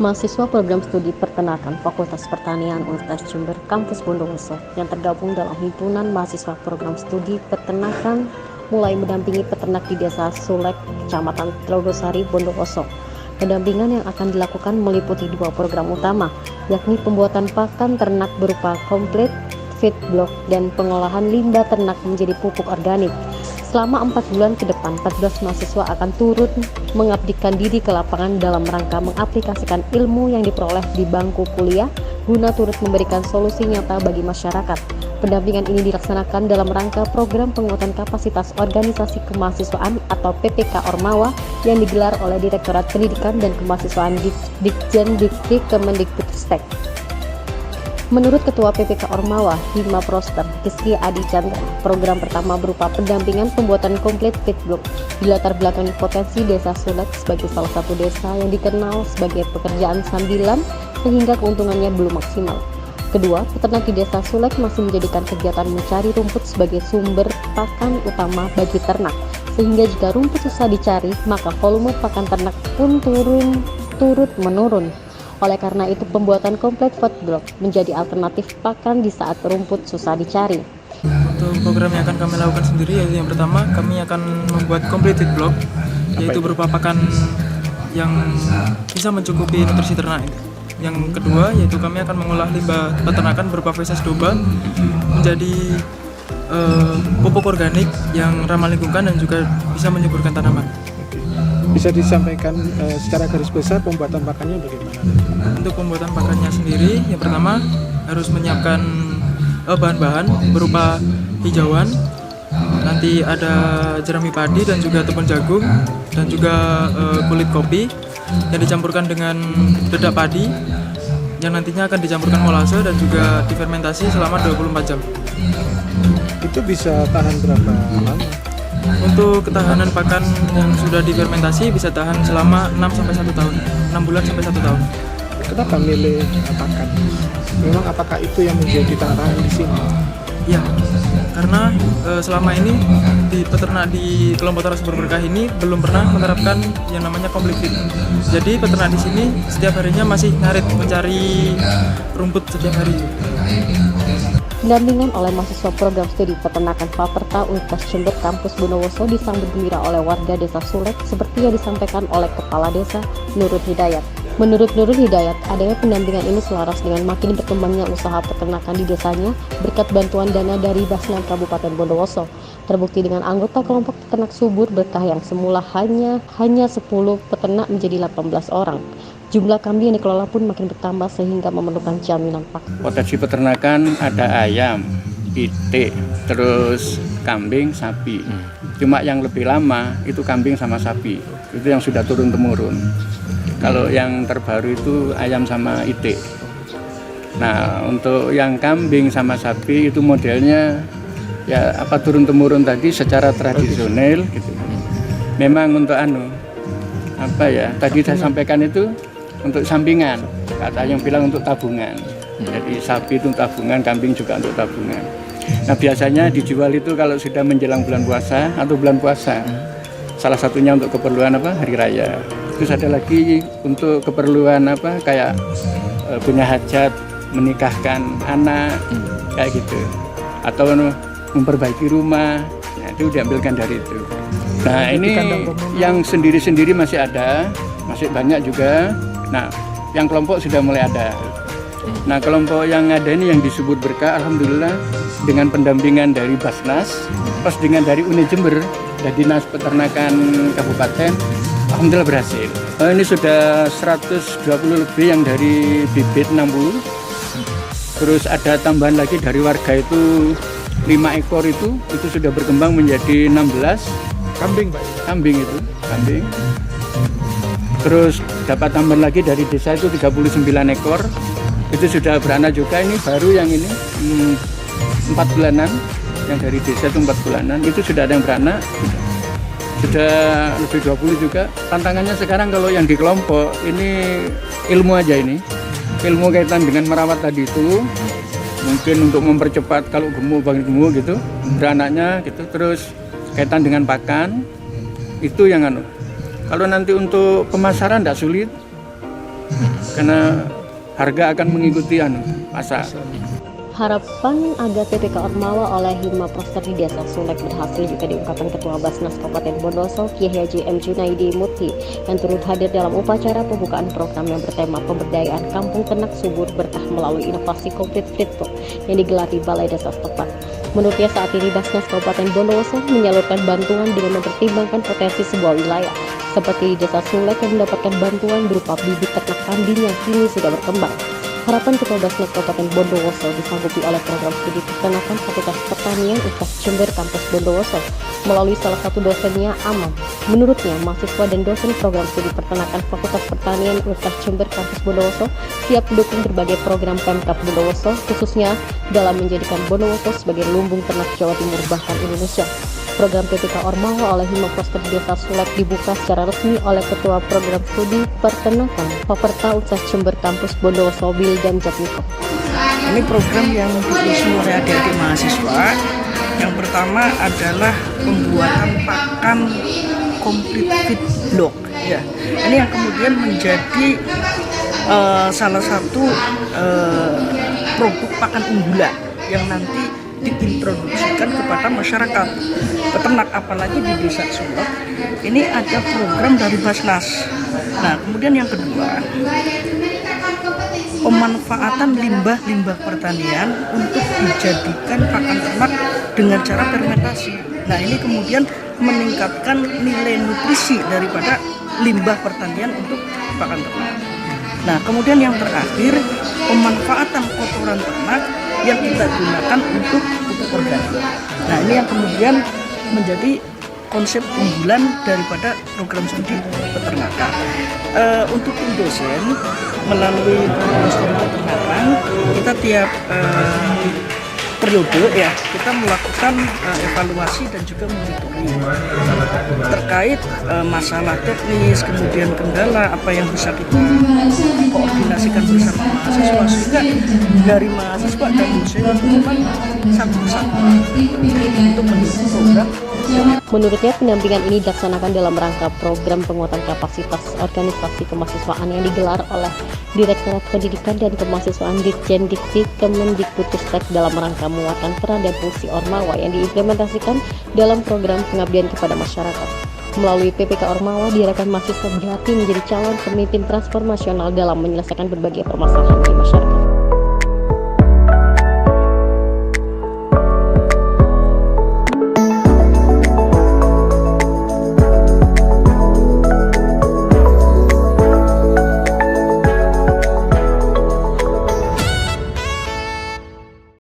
Mahasiswa program studi peternakan Fakultas Pertanian Universitas Jember Kampus Bondowoso yang tergabung dalam himpunan mahasiswa program studi peternakan mulai mendampingi peternak di Desa Sulek, Kecamatan Telogosari, Bondowoso. Pendampingan yang akan dilakukan meliputi dua program utama, yakni pembuatan pakan ternak berupa komplit, feed block, dan pengolahan limbah ternak menjadi pupuk organik. Selama 4 bulan ke depan, 14 mahasiswa akan turut mengabdikan diri ke lapangan dalam rangka mengaplikasikan ilmu yang diperoleh di bangku kuliah guna turut memberikan solusi nyata bagi masyarakat. Pendampingan ini dilaksanakan dalam rangka program penguatan kapasitas organisasi kemahasiswaan atau PPK Ormawa yang digelar oleh Direktorat Pendidikan dan Kemahasiswaan Ditjen Dikti Kemendikbudristek. Menurut Ketua PPK Ormawa, Hima Proster, Rizky Adi Chandra, program pertama berupa pendampingan pembuatan komplit feed block dilatar belakangi potensi Desa Sulek sebagai salah satu desa yang dikenal sebagai pekerjaan sambilan sehingga keuntungannya belum maksimal. Kedua, peternak di Desa Sulek masih menjadikan kegiatan mencari rumput sebagai sumber pakan utama bagi ternak, sehingga jika rumput susah dicari, maka volume pakan ternak pun turut menurun. Oleh karena itu, pembuatan komplit feed block menjadi alternatif pakan di saat rumput susah dicari. Untuk program yang akan kami lakukan sendiri, yaitu yang pertama, kami akan membuat komplit feed block, yaitu berupa pakan yang bisa mencukupi nutrisi ternak. Yang kedua, yaitu kami akan mengolah limbah peternakan berupa feses domba menjadi pupuk organik yang ramah lingkungan dan juga bisa menyuburkan tanaman. Bisa disampaikan secara garis besar pembuatan pakannya bagaimana? Untuk pembuatan pakannya sendiri, yang pertama harus menyiapkan bahan-bahan berupa hijauan, nanti ada jerami padi dan juga tepung jagung dan juga kulit kopi yang dicampurkan dengan dedak padi yang nantinya akan dicampurkan molase dan juga difermentasi selama 24 jam. Itu bisa tahan berapa lama? Untuk ketahanan pakan yang sudah difermentasi bisa tahan selama 6 bulan sampai 1 tahun. Kenapa milih pakan? Memang apakah itu yang menjadi tantangan di sini? Ya, karena selama ini di peternak di kelompok Tara Subur Berkah ini belum pernah menerapkan yang namanya komplit feed. Jadi peternak di sini setiap harinya masih ngarit mencari rumput setiap hari. Pendampingan oleh mahasiswa program studi peternakan Faperta Universitas Jember Kampus Bondowoso disambut gembira oleh warga Desa Sulek seperti yang disampaikan oleh Kepala Desa Nurul Hidayat. Menurut Nurul Hidayat, adanya pendampingan ini selaras dengan makin berkembangnya usaha peternakan di desanya berkat bantuan dana dari Basnan Kabupaten Bondowoso. Terbukti dengan anggota kelompok peternak subur berkah yang semula hanya 10 peternak menjadi 18 orang. Jumlah kambing yang dikelola pun makin bertambah sehingga memerlukan jaminan pakan. Potensi peternakan ada ayam, itik, terus kambing, sapi. Cuma yang lebih lama itu kambing sama sapi. Itu yang sudah turun-temurun. Kalau yang terbaru itu ayam sama itik. Nah, untuk yang kambing sama sapi itu modelnya ya turun-temurun tadi secara tradisional gitu. Memang untuk tadi saya sampaikan itu untuk sampingan, kata yang bilang untuk tabungan. Jadi sapi itu tabungan, kambing juga untuk tabungan. Nah, biasanya dijual itu kalau sudah menjelang bulan puasa atau bulan puasa. Salah satunya untuk keperluan hari raya. Terus ada lagi untuk keperluan kayak punya hajat, menikahkan anak kayak gitu. Atau memperbaiki rumah. Nah, itu diambilkan dari itu. Nah, ini yang sendiri-sendiri masih ada, masih banyak juga. Nah, yang kelompok sudah mulai ada. Nah, kelompok yang ada ini yang disebut Berkah, alhamdulillah dengan pendampingan dari Basnas, plus dengan dari UNI Jember, dan Dinas Peternakan Kabupaten, alhamdulillah berhasil. Ini sudah 120 lebih yang dari bibit 60. Terus ada tambahan lagi dari warga itu 5 ekor itu sudah berkembang menjadi 16. Kambing, Pak? Kambing. Terus dapat tambahan lagi dari desa itu 39 ekor. Itu sudah beranak juga, ini baru yang ini 4 bulanan. Yang dari desa itu 4 bulanan, itu sudah ada yang beranak. Sudah lebih 20 juga. Tantangannya sekarang kalau yang di kelompok, ini ilmu aja ini. Ilmu kaitan dengan merawat tadi itu. Mungkin untuk mempercepat kalau gemuk gitu, beranaknya gitu. Terus kaitan dengan pakan, itu yang Kalau nanti untuk pemasaran tidak sulit, karena harga akan mengikuti pasar. Harapan agar PPK Ormawa oleh Hima Proster di Desa Sulek berhasil juga diungkapkan Ketua Basnas Kabupaten Bondowoso Kiai Haji M. Junaidi Muti yang turut hadir dalam upacara pembukaan program yang bertema pemberdayaan kampung ternak subur berkah melalui inovasi komplit feedstock yang digelar di Balai Desa setempat. Menurutnya saat ini Basnas Kabupaten Bondowoso menyalurkan bantuan dengan mempertimbangkan potensi sebuah wilayah seperti di Desa Sulek yang mendapatkan bantuan berupa bibit ternak kambing yang kini sudah berkembang. Harapan Ketua Basnas Kabupaten Bondowoso disanggupi oleh program studi peternakan Fakultas Pertanian Universitas Jember Kampus Bondowoso melalui salah satu dosennya Amam. Menurutnya, mahasiswa dan dosen program studi peternakan Fakultas Pertanian Universitas Jember Kampus Bondowoso siap mendukung berbagai program Pemkab Bondowoso, khususnya dalam menjadikan Bondowoso sebagai lumbung ternak Jawa Timur bahkan Indonesia. Program PPK Ormawa oleh Hima Proster Desa Sulek dibuka secara resmi oleh Ketua Program Studi Peternakan Faperta Universitas Jember Kampus Bondowoso Wildan Jatmiko. Ini program yang diusung oleh adik-adik mahasiswa. Yang pertama adalah pembuatan pakan komplit feedstock. Ya, ini yang kemudian menjadi salah satu produk pakan unggulan yang nanti diintroduksikan kepada masyarakat peternak, apalagi di Desa Sulek. Ini ada program dari Basnas. Nah, kemudian yang kedua, pemanfaatan limbah-limbah pertanian untuk dijadikan pakan ternak dengan cara fermentasi. Nah, ini kemudian meningkatkan nilai nutrisi daripada limbah pertanian untuk pakan ternak. Nah, kemudian yang terakhir, pemanfaatan kotoran ternak yang kita gunakan untuk pupuk organik. Nah, ini yang kemudian menjadi konsep unggulan daripada program studi peternakan. Untuk tim dosen, melalui program studi peternakan, kita tiap periode ya kita melakukan evaluasi dan juga monitoring terkait masalah teknis, kemudian kendala apa yang bisa kita koordinasikan bersama mahasiswa, sehingga dari mahasiswa dan dosen itu memang satu kesatuan untuk mendukung program. Menurutnya, pendampingan ini dilaksanakan dalam rangka program penguatan kapasitas organisasi kemahasiswaan yang digelar oleh Direktorat Pendidikan dan Kemahasiswaan Ditjen Dikti Kemendikbudristek dalam rangka menguatkan peran dan fungsi Ormawa yang diimplementasikan dalam program pengabdian kepada masyarakat. Melalui PPK Ormawa diharapkan mahasiswa berlatih menjadi calon pemimpin transformasional dalam menyelesaikan berbagai permasalahan di masyarakat.